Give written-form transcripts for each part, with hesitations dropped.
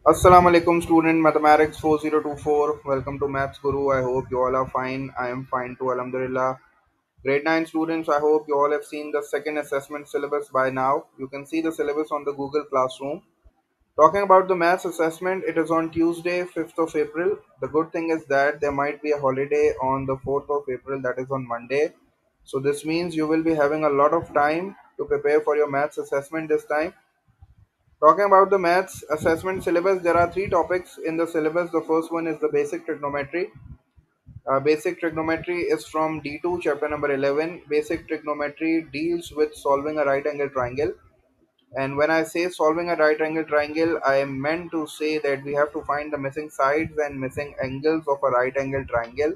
Assalamu alaikum student mathematics 4024. Welcome to Maths Guru. I hope you all are fine. I am fine too, alhamdulillah. Grade 9 students, I hope you all have seen the second assessment syllabus by now. You can see the syllabus on the Google Classroom. Talking about the maths assessment, it is on Tuesday, 5th of April. The good thing is that there might be a holiday on the 4th of April, that is on Monday. So this means you will be having a lot of time to prepare for your maths assessment this time. Talking about the maths assessment syllabus, there are three topics in the syllabus. The first one is the basic trigonometry. Basic trigonometry is from D2, chapter number 11. Basic trigonometry deals with solving a right angle triangle. And when I say solving a right angle triangle, I am meant to say that we have to find the missing sides and missing angles of a right angle triangle.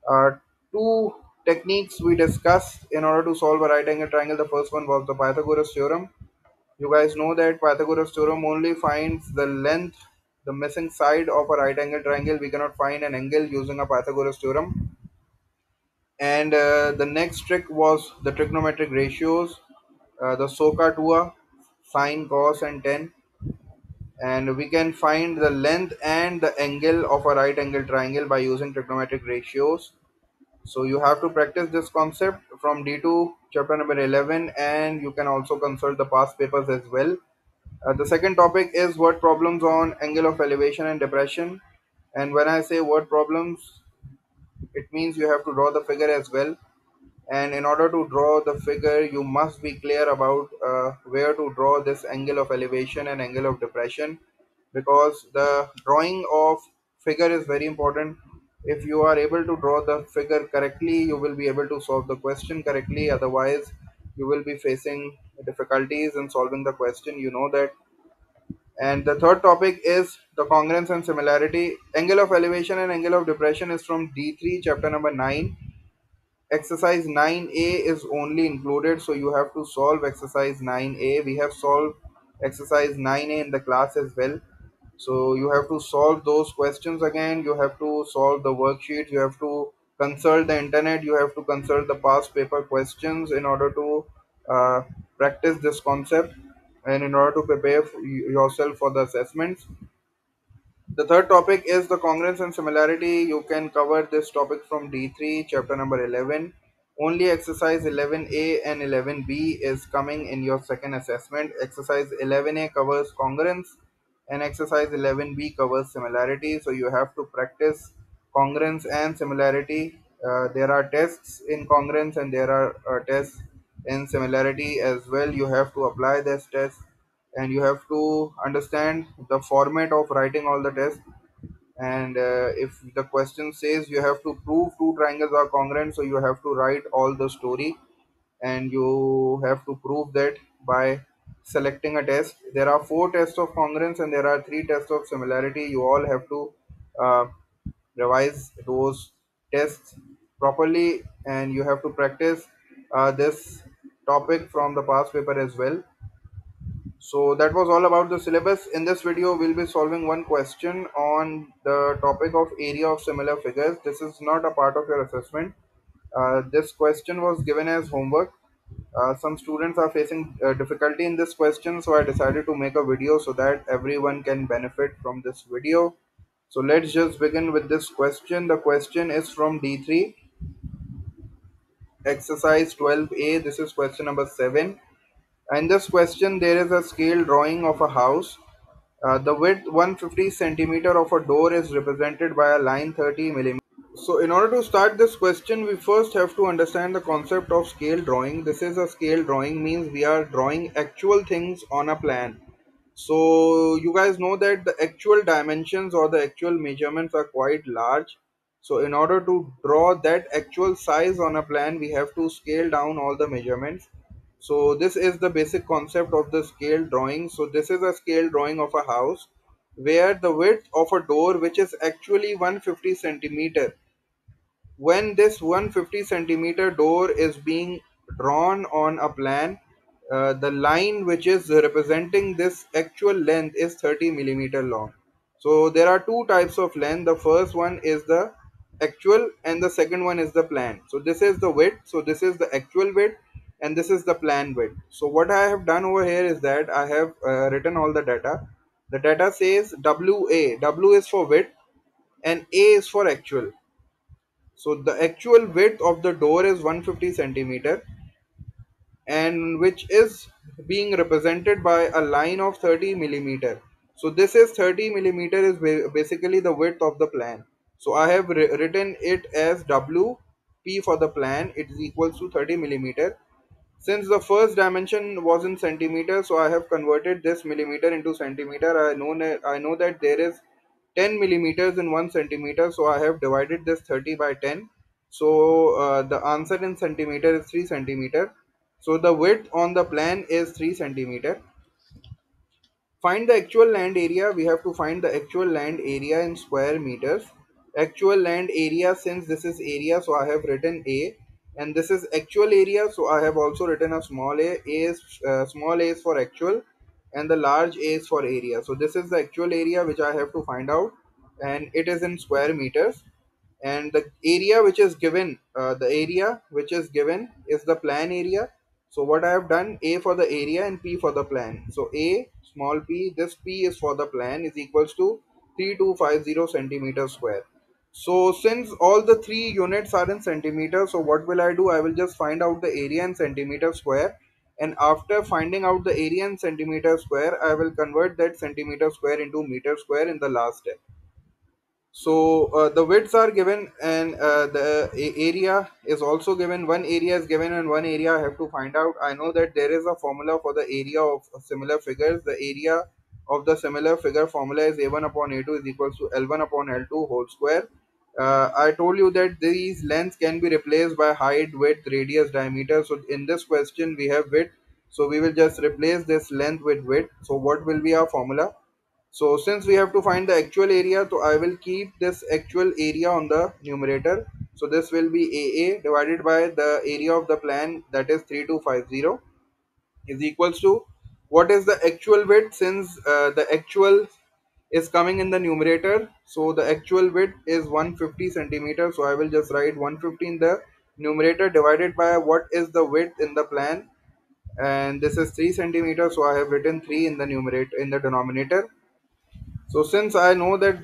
Uh, Two techniques we discussed in order to solve a right angle triangle. The first one was the Pythagoras theorem. You guys know that Pythagoras theorem only finds the length, the missing side of a right angle triangle. We cannot find an angle using a Pythagoras theorem. And the next trick was the trigonometric ratios, the SOHCAHTOA, sine, cos, and tan. And we can find the length and the angle of a right angle triangle by using trigonometric ratios. So you have to practice this concept from D2 chapter number 11, and you can also consult the past papers as well. The second topic is word problems on angle of elevation and depression. And when I say word problems, it means you have to draw the figure as well. And in order to draw the figure, you must be clear about where to draw this angle of elevation and angle of depression, because the drawing of figure is very important. If you are able to draw the figure correctly, you will be able to solve the question correctly. Otherwise, you will be facing difficulties in solving the question. You know that. And the third topic is the congruence and similarity. Angle of elevation and angle of depression is from D3, chapter number 9. Exercise 9A is only included, so you have to solve exercise 9A. We have solved exercise 9A in the class as well. So you have to solve those questions again. You have to solve the worksheet. You have to consult the internet. You have to consult the past paper questions in order to uh, practice this concept and in order to prepare yourself for the assessments. The third topic is the congruence and similarity. You can cover this topic from D3, chapter number 11. Only exercise 11A and 11B is coming in your second assessment. Exercise 11A covers congruence and exercise 11B covers similarity. So you have to practice congruence and similarity. There are tests in congruence and there are tests in similarity as well. You have to apply this test and you have to understand the format of writing all the tests. And if the question says you have to prove two triangles are congruent, so you have to write all the story and you have to prove that by selecting a test. There are four tests of congruence and there are three tests of similarity. You all have to uh, revise those tests properly, and you have to practice this topic from the past paper as well. So that was all about the syllabus. In this video, we'll be solving one question on the topic of area of similar figures. This is not a part of your assessment. This question was given as homework. Some students are facing difficulty in this question, so I decided to make a video so that everyone can benefit from this video. So let's just begin with this question. The question is from D3, exercise 12A. This is question number 7. In this question, there is a scale drawing of a house. The width 150 centimeter of a door is represented by a line 30 millimeter. So in order to start this question, we first have to understand the concept of scale drawing. This is a scale drawing, means we are drawing actual things on a plan. So you guys know that the actual dimensions or the actual measurements are quite large. So in order to draw that actual size on a plan, we have to scale down all the measurements. So this is the basic concept of the scale drawing. So this is a scale drawing of a house where the width of a door, which is actually 150 centimeter, when this 150 centimeter door is being drawn on a plan, the line which is representing this actual length is 30 millimeter long. So there are two types of length. The first one is the actual and the second one is the plan. So this is the width, so this is the actual width and this is the plan width. So what I have done over here is that I have written all the data. The data says WA. W is for width and A is for actual. So the actual width of the door is 150 centimeter, and which is being represented by a line of 30 millimeter. So this is 30 millimeter is basically the width of the plan. So I have written it as WP for the plan. It is equals to 30 millimeter. Since the first dimension was in centimeter, so I have converted this millimeter into centimeter. I know that there is 10 millimeters in 1 centimeter, so I have divided this 30 by 10. So the answer in centimeter is 3 centimeter. So the width on the plan is 3 centimeter. Find the actual land area. We have to find the actual land area in square meters. Actual land area, since this is area, so I have written A, and this is actual area, so I have also written a small a. A is small a is for actual, and the large A is for area. So this is the actual area which I have to find out, and it is in square meters. And the area which is given, is the plan area. So what I have done, A for the area and P for the plan. So A small p, this P is for the plan, is equals to 3250 centimeter square. So since all the three units are in centimeter, so what will I do? I will just find out the area in centimeter square, and after finding out the area in centimeter square, I will convert that centimeter square into meter square in the last step. So the widths are given, and the area is also given. One area is given and one area I have to find out. I know that there is a formula for the area of similar figures. The area of the similar figure formula is A1 upon A2 is equals to L1 upon L2 whole square. I told you that these lengths can be replaced by height, width, radius, diameter. So in this question we have width. So we will just replace this length with width. So what will be our formula? So since we have to find the actual area, so I will keep this actual area on the numerator. So this will be AA divided by the area of the plan, that is 3250, is equals to what is the actual width. Since the actual is coming in the numerator, so the actual width is 150 centimeters. So I will just write 150 in the numerator divided by what is the width in the plan, and this is 3 centimeters. So I have written 3 in the numerator, in the denominator. So since I know that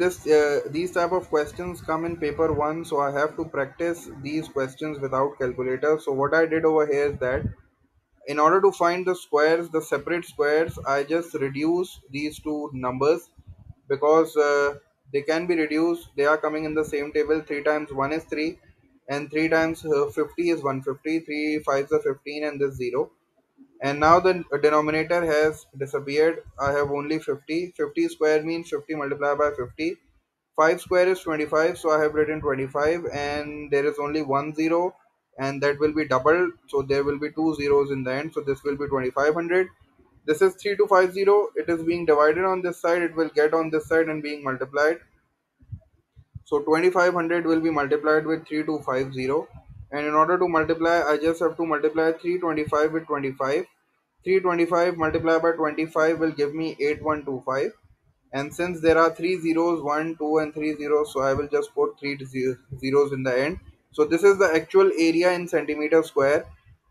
these type of questions come in paper 1, so I have to practice these questions without calculator. So what I did over here is that in order to find the squares, the separate squares, I just reduce these two numbers, because they can be reduced. They are coming in the same table. 3 times 1 is 3, and 3 times 50 is 150. 3 5s are 15, and this 0. And now the denominator has disappeared. I have only 50. 50 square means 50 multiplied by 50. 5 square is 25, so I have written 25, and there is only one zero, and that will be doubled, so there will be two zeros in the end. So this will be 2500. This is 3250. It is being divided on this side, it will get on this side and being multiplied. So 2500 will be multiplied with 3250, and in order to multiply, I just have to multiply 325 with 25. 325 multiplied by 25 will give me 8125. And since there are three zeros, 1, 2, and 3 zeros, so I will just put three zeros in the end. So this is the actual area in centimeter square.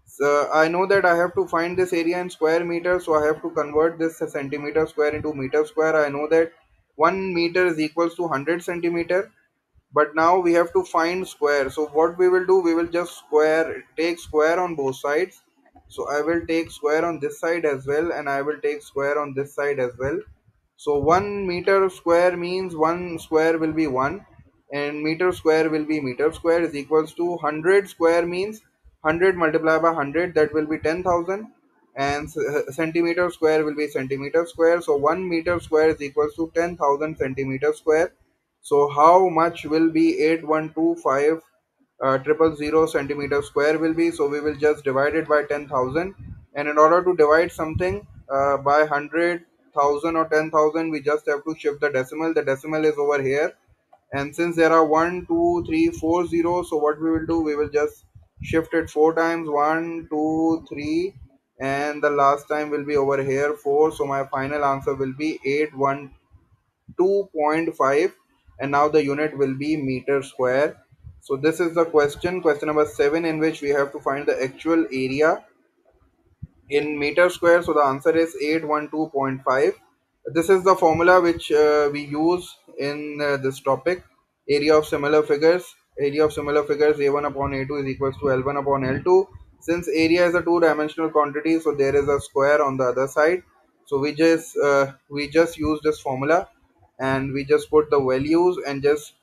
So I know that I have to find this area in square meter, so I have to convert this centimeter square into meter square. I know that 1 meter is equals to 100 centimeter, but now we have to find square. So what we will do, we will just take square on both sides. So I will take square on this side as well, and I will take square on this side as well. So 1 meter square means 1 square will be 1, and meter square will be meter square, is equals to 100 square means 100 multiplied by 100, that will be 10,000, and centimeter square will be centimeter square. So 1 meter square is equals to 10,000 centimeter square. So how much will be 8125 triple zero centimeter square will be? So we will just divide it by 10,000, and in order to divide something by 100,000 or 10,000, we just have to shift the decimal. The decimal is over here, and since there are 1 2 3 4 zeros, so what we will do, we will just shift it 4 times. 1 2 3, and the last time will be over here 4. So my final answer will be 812.5, and now the unit will be meter square. So this is the question number 7, in which we have to find the actual area in meter square. So the answer is 812.5. This is the formula which we use in this topic. Area of similar figures. Area of similar figures A1 upon A2 is equals to L1 upon L2. Since area is a two-dimensional quantity, so there is a square on the other side. So we just use this formula, and we just put the values and just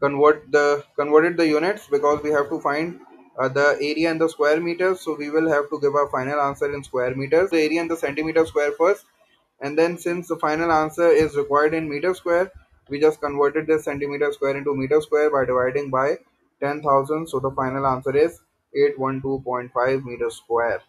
converted the units, because we have to find the area in the square meters. So we will have to give our final answer in square meters, the area in the centimeter square first, and then since the final answer is required in meter square, we just converted the centimeter square into meter square by dividing by 10,000. So the final answer is 812.5 meters square.